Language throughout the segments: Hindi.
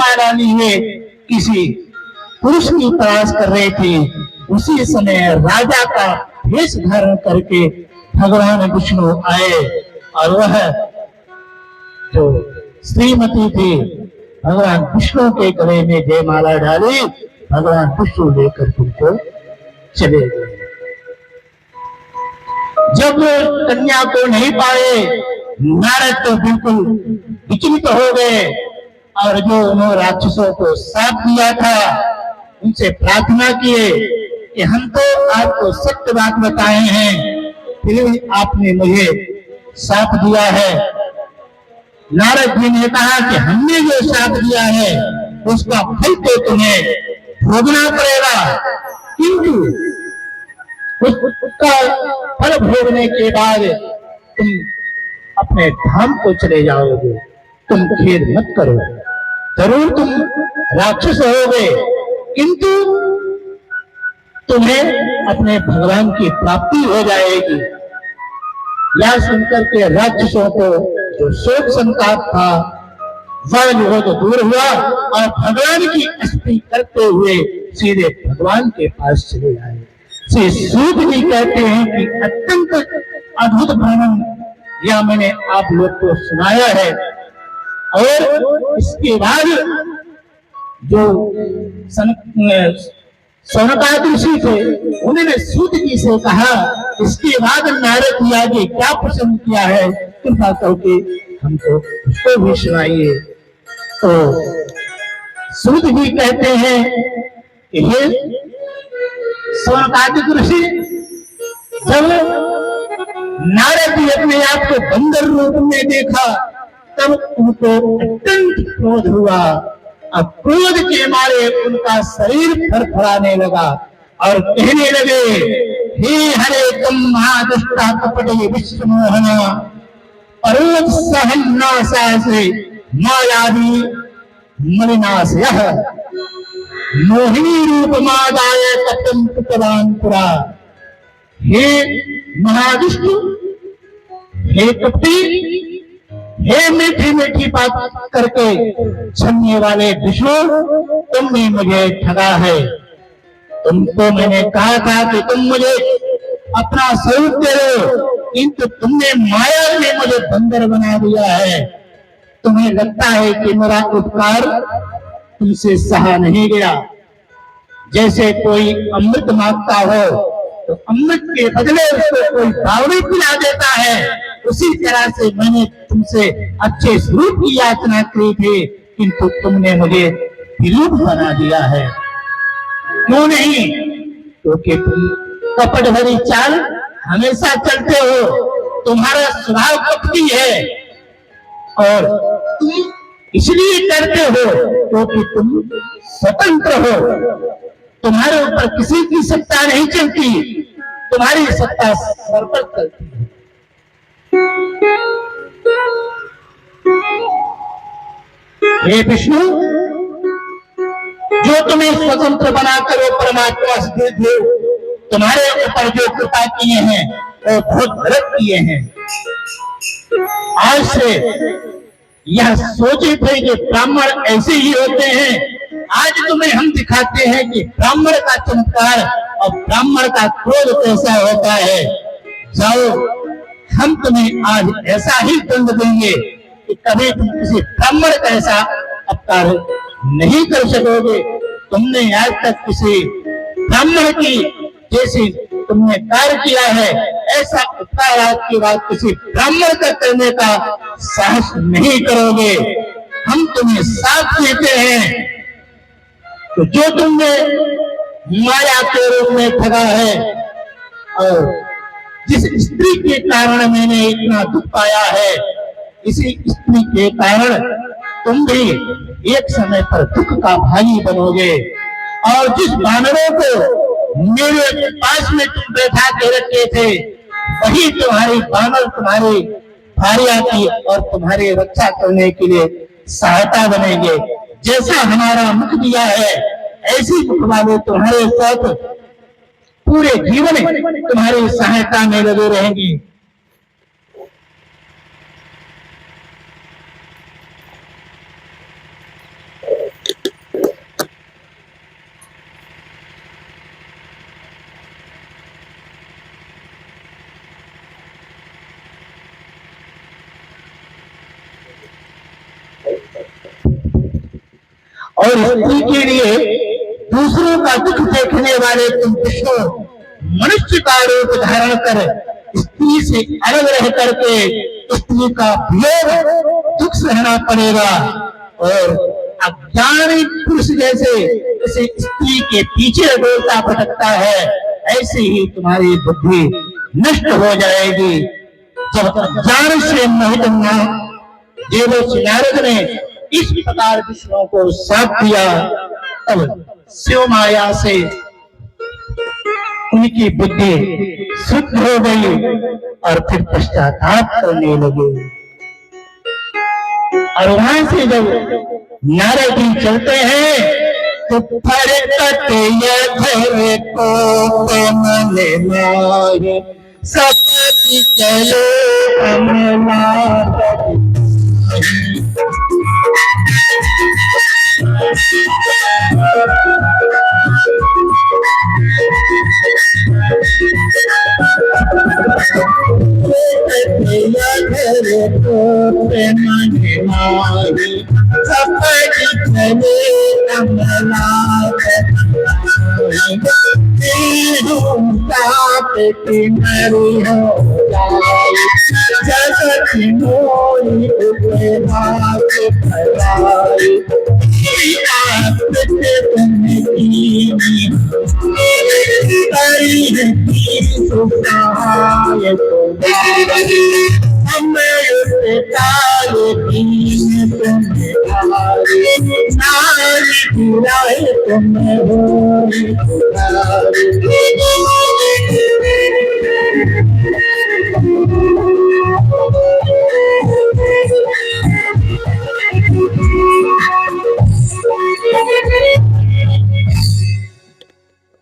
माला लिए किसी पुरुष की तलाश कर रहे थे, उसी समय राजा का भेष धारण करके भगवान विष्णु आए और वह जो श्रीमती थी भगवान विष्णु के गले में जयमाला डाली, भगवान विष्णु लेकर तुमको चले गए। जब कन्या को नहीं पाए, नारद तो बिल्कुल विचलित हो गए और जो उन्होंने राक्षसों को श्राप दिया था उनसे प्रार्थना किए कि हम तो आपको सत्य बात बताए हैं, फिर भी आपने मुझे श्राप दिया है। नारद जी ने कहा कि हमने जो श्राप दिया है उसका फल तो तुम्हें भोगना पड़ेगा, किंतु उसका फल भोगने के बाद तुम अपने धाम को चले जाओगे, तुम खेद मत करो। जरूर तुम राक्षस होगे, किंतु तुम्हें अपने भगवान की प्राप्ति हो जाएगी। यह सुनकर के राक्षसों को जो शोक संताप था वह जो तो दूर हुआ और भगवान की स्तुति करते हुए सीधे भगवान के पास चले आए। श्री सूत जी कहते हैं कि अत्यंत अद्भुत वर्णन यह मैंने आप लोग को सुनाया है। और इसके बाद जो सौनकादि ऋषि थे उन्होंने सूत जी से कहा, इसके बाद नारद जी आगे क्या प्रश्न किया है कृपा करके हमको उसको भी सुनाइए। तो सूत जी कहते हैं कि हे सौनकादि ऋषि, जब नारद जी अपने आप को बंदर रूप में देखा तब उनको अत्यंत क्रोध हुआ। अब क्रोध के मारे उनका शरीर फड़फड़ाने लगा और कहने लगे, हे हरे तुम महादुष्टा कपटे विश्वमोहना पर्वत सहन्नाशासे मायावी मलिनाशयः मोहिनी रूप मादाय कपटम कृतवान पुरा। हे महाविष्णु, हे कपटी, हे मीठी मीठी बात करके छलने वाले विष्णु, तुमने मुझे ठगा है। तुमको मैंने कहा था कि तुम मुझे अपना स्वरूप दे दो, किंतु तुमने माया में मुझे बंदर बना दिया है। तुम्हें लगता है कि मेरा उपकार तुमसे सहा नहीं गया। जैसे कोई अमृत मांगता हो तो अमृत के बदले उसको कोई बावड़ी पिला देता है, उसी तरह से मैंने तुमसे अच्छे स्वरूप की याचना की थी, किंतु तुमने मुझे विरूप बना दिया है। क्यों नहीं? क्योंकि तुम कपट भरी चाल हमेशा चलते हो, तुम्हारा स्वभाव कपटी है और तुम इसलिए करते हो क्योंकि तुम स्वतंत्र हो, तुम्हारे ऊपर किसी की सत्ता नहीं चलती, तुम्हारी सत्ता सर पर चलती है। हे विष्णु, जो तुम्हें स्वतंत्र बनाकर वो परमात्मा से दे, तुम्हारे ऊपर जो कृपा किए हैं वो बहुत गलत किए हैं। आज से यह सोचे थे कि ब्राह्मण ऐसे ही होते हैं, आज तुम्हें हम दिखाते हैं कि ब्राह्मण का चमत्कार और ब्राह्मण का क्रोध कैसा होता है। जाओ, हम तुम्हें आज ऐसा ही दंड देंगे कि कभी तुम किसी ब्राह्मण का ऐसा अपकार नहीं कर सकोगे। तुमने आज तक किसी ब्राह्मण की जैसी तुमने कार्य किया है, ऐसा उपकार आज की बात किसी ब्राह्मण का करने का साहस नहीं करोगे। हम तुम्हें साथ देते हैं तो जो तुमने माया के रूप में ठगा है और जिस स्त्री के कारण मैंने इतना दुख पाया है, इसी स्त्री के कारण तुम भी एक समय पर दुख का भागी बनोगे। और जिस बानरों को मेरे पास में तुम बैठा के रखे थे, वही तुम्हारी बानर तुम्हारी भार्या की और तुम्हारी रक्षा करने के लिए सहायता बनेंगे। जैसा हमारा मुख दिया है ऐसी मुख वाले तुम्हारे साथ पूरे जीवन तुम्हारी सहायता में लगे रहेंगी। और स्त्री के लिए दूसरों का दुख देखने वाले तुम विष्णु मनुष्य का रूप धारण कर स्त्री से अलग रह करके स्त्री का वियोग दुख सहना पड़ेगा। और अज्ञानी पुरुष जैसे स्त्री के पीछे डोलता भटकता है, ऐसे ही तुम्हारी बुद्धि नष्ट हो जाएगी। जब अज्ञान से मोहित देवर्षि नारद ने इस प्रकार विष्णु को साथ दिया, तब शिव माया से उनकी बुद्धि शुद्ध हो गई और फिर पश्चाताप करने लगे। और वहां से जब नारद जी चलते हैं तो फरकते घर को मन मारे सपति चलो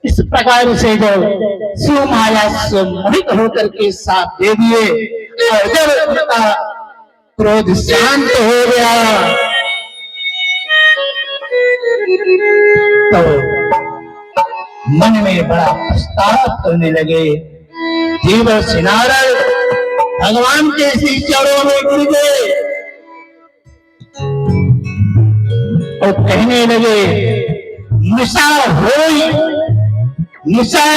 इस प्रकार से जो शिव माया से मोहित होकर के साथ दे दिए और जब उनका क्रोध शांत हो गया तो मन में बड़ा पछतावा करने लगे। देवर्षि नारद भगवान के श्री चरणों में गिर गए और कहने लगे, निशा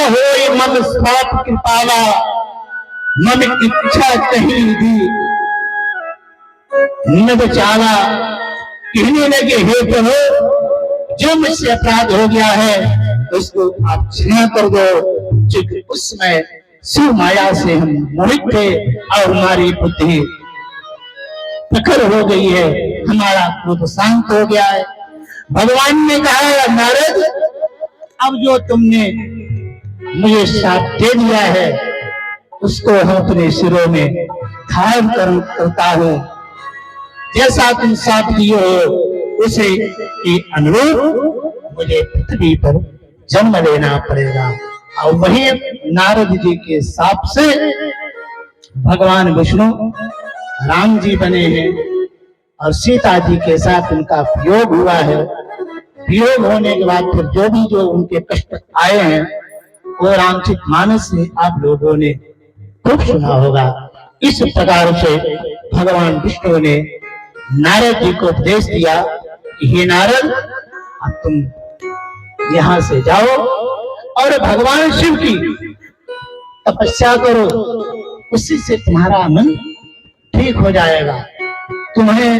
होई मम स्वाप कृपाला मम इच्छा कहीं दी न बचावा। कहने लगे, हे प्रभु, जो मुझसे अपराध हो गया है उसको आप क्षमा कर दो। क्योंकि उस समय शिव माया से हम मोहित थे और हमारी बुद्धि प्रखर हो गई है, हमारा क्रोध शांत हो गया है। भगवान ने कहा, नारद, अब जो तुमने मुझे शाप दे दिया है उसको हम अपने सिरों में धारण करता हूं। जैसा तुम शाप दिए हो उसे के अनुरूप मुझे पृथ्वी पर जन्म लेना पड़ेगा। और वही नारद जी के शाप से भगवान विष्णु राम जी बने हैं और सीता जी के साथ उनका वियोग हुआ है। वियोग होने के बाद फिर जो उनके कष्ट आए हैं वो रामचरित मानस में आप लोगों ने खूब सुना होगा। इस प्रकार से भगवान विष्णु ने नारद जी को उपदेश दिया कि हे नारद, अब तुम यहाँ से जाओ और भगवान शिव की तपस्या करो, उसी से तुम्हारा मन ठीक हो जाएगा। तुम्हें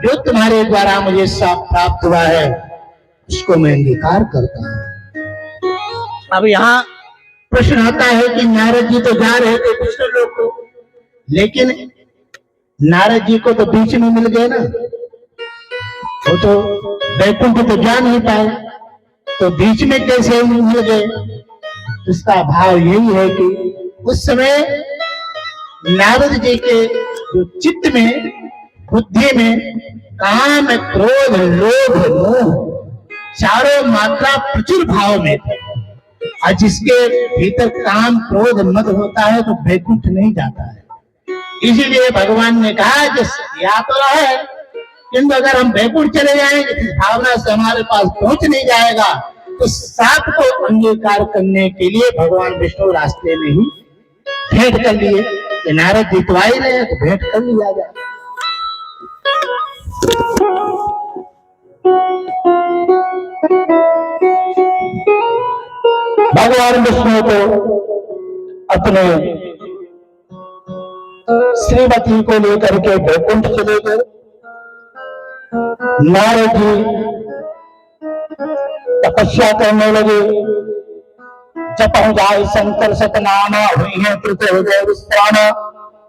जो तुम्हारे द्वारा मुझे शाप प्राप्त हुआ है उसको मैं अंगीकार करता हूं। अब यहाँ प्रश्न आता है कि नारद जी तो जा रहे थे विष्णु लोक को, लेकिन नारद जी को तो बीच में मिल गए ना, वो तो वैकुंठ तो जा नहीं पाए, तो बीच में कैसे मिल गए? इसका भाव यही है कि उस समय नारद जी के जो चित्त में, बुद्धि में काम, क्रोध, लोभ, मोह चारों मात्रा प्रचुर भाव में थे। और जिसके भीतर काम, क्रोध, मद होता है तो वैकुंठ नहीं जाता है। इसीलिए भगवान ने कहा कि या तो है, किंतु अगर हम वैकुंठ चले जाएंगे इस भावना से हमारे पास पहुंच नहीं जाएगा। तो साप को अंगीकार करने के लिए भगवान विष्णु रास्ते में ही भेंट कर लिए कि नारद जी तो आए रहे तो भेंट कर लिया जाए। भगवान विष्णु को अपने श्रीमती को लेकर के वैकुंठ चले गए। नारद जी तपस्या करने लगे। जपहु जाय शंकर सतनामा, हुई है कृत हृदय विश्राम।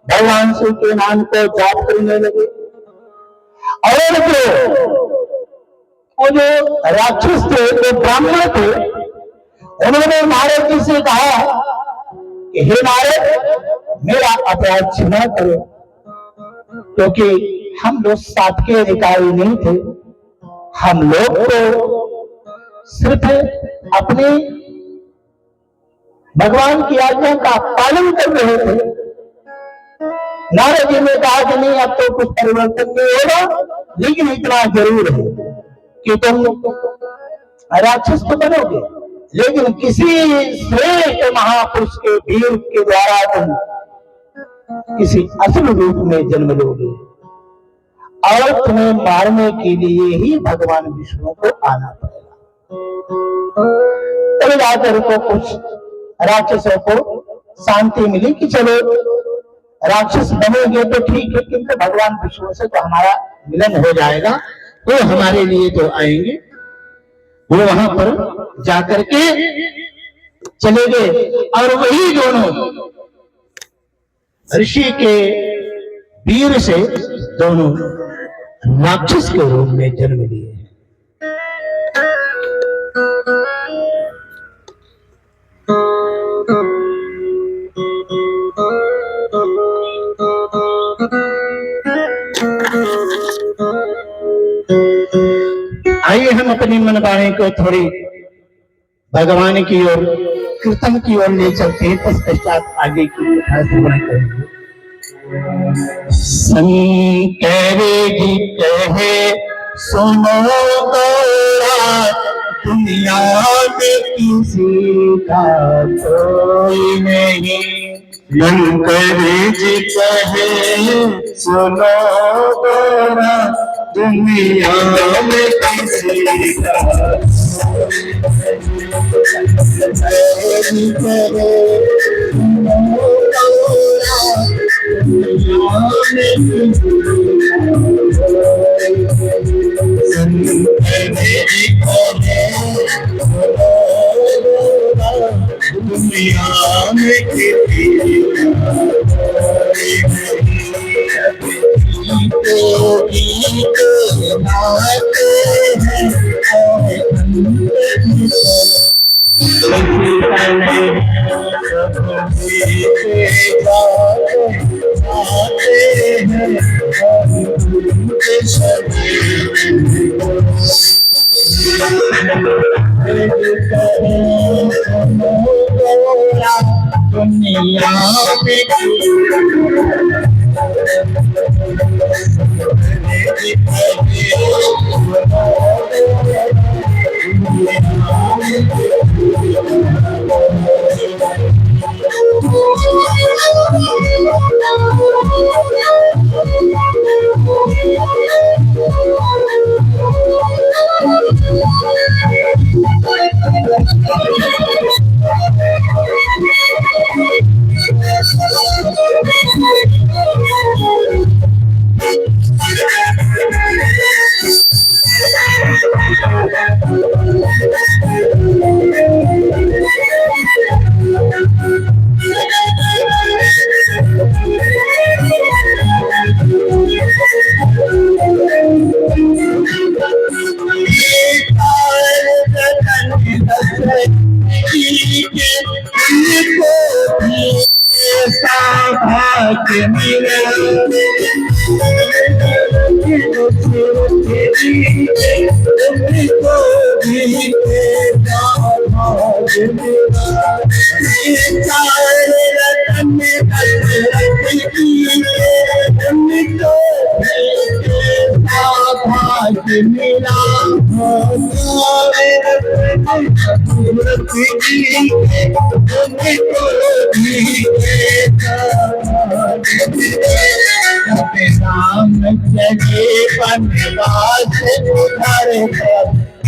भगवान शिव के नाम को जाप करने लगे। और वो जो राक्षस थे, वो ब्राह्मण थे, उन्होंने नारद जी से कहा कि हे नारद, मेरा अपराध क्षमा करो, क्योंकि हम लोग सात्विक अधिकारी नहीं थे। हम लोग तो सिर्फ अपने भगवान की आज्ञा का पालन कर रहे थे। नारद जी ने कहा कि नहीं, अब तो कुछ परिवर्तन नहीं होगा, लेकिन इतना जरूर है कि तुम राक्षस तो बनोगे, लेकिन किसी श्रेष्ठ महापुरुष के वीर के द्वारा तुम किसी असुर रूप में जन्म लोगे, और तुम्हें मारने के लिए ही भगवान विष्णु को आना पड़ेगा। तब जाकर को कुछ राक्षसों को शांति मिली कि चलो राक्षस बनेंगे तो ठीक है, किंतु भगवान विष्णु से तो हमारा मिलन हो जाएगा, वो हमारे लिए तो आएंगे। वो वहां पर जाकर के चले गए, और वही दोनों ऋषि के वीर से दोनों राक्षस के रूप में जन्म लिए। आइए हम अपनी मनवाणी को थोड़ी भगवान की ओर, कीर्तन की ओर ले चलते हैं, तत्पश्चात आगे की कथा श्रवण करेंगे। शंकर जी कहे सुनो गौरा, दुनिया में किसी का कोई नहीं। शंकर जी कहे सुनो गौरा, दुनिया में किसी का दुनिया में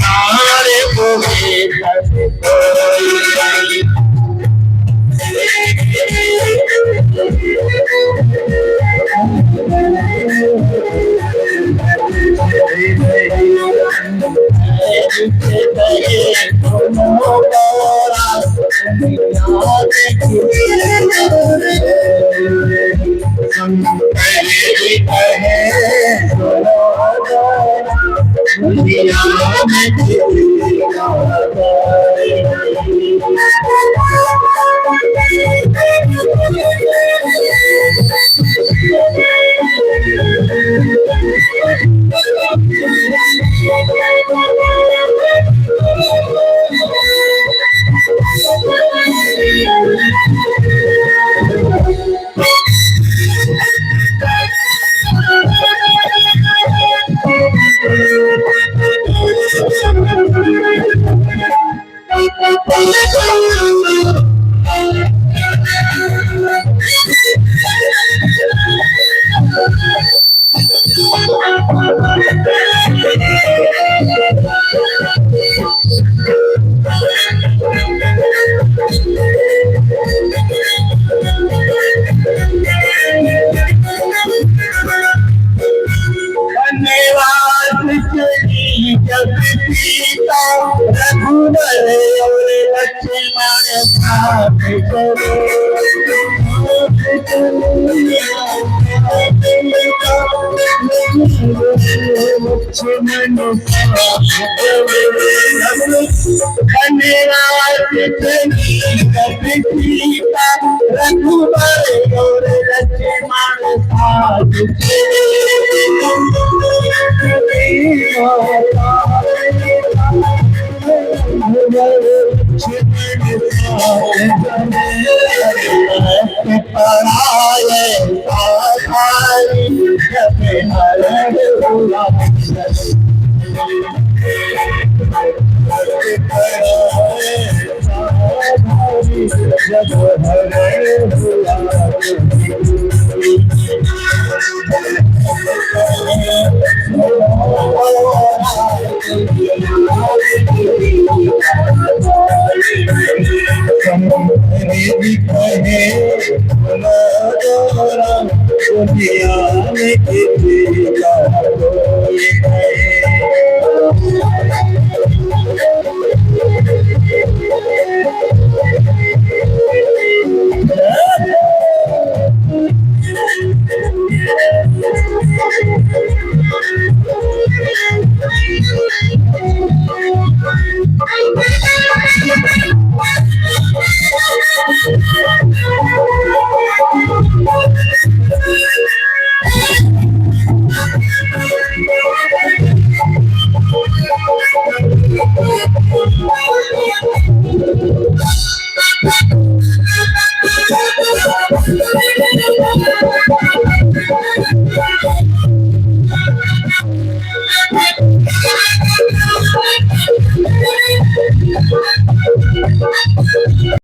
तुम्हारे को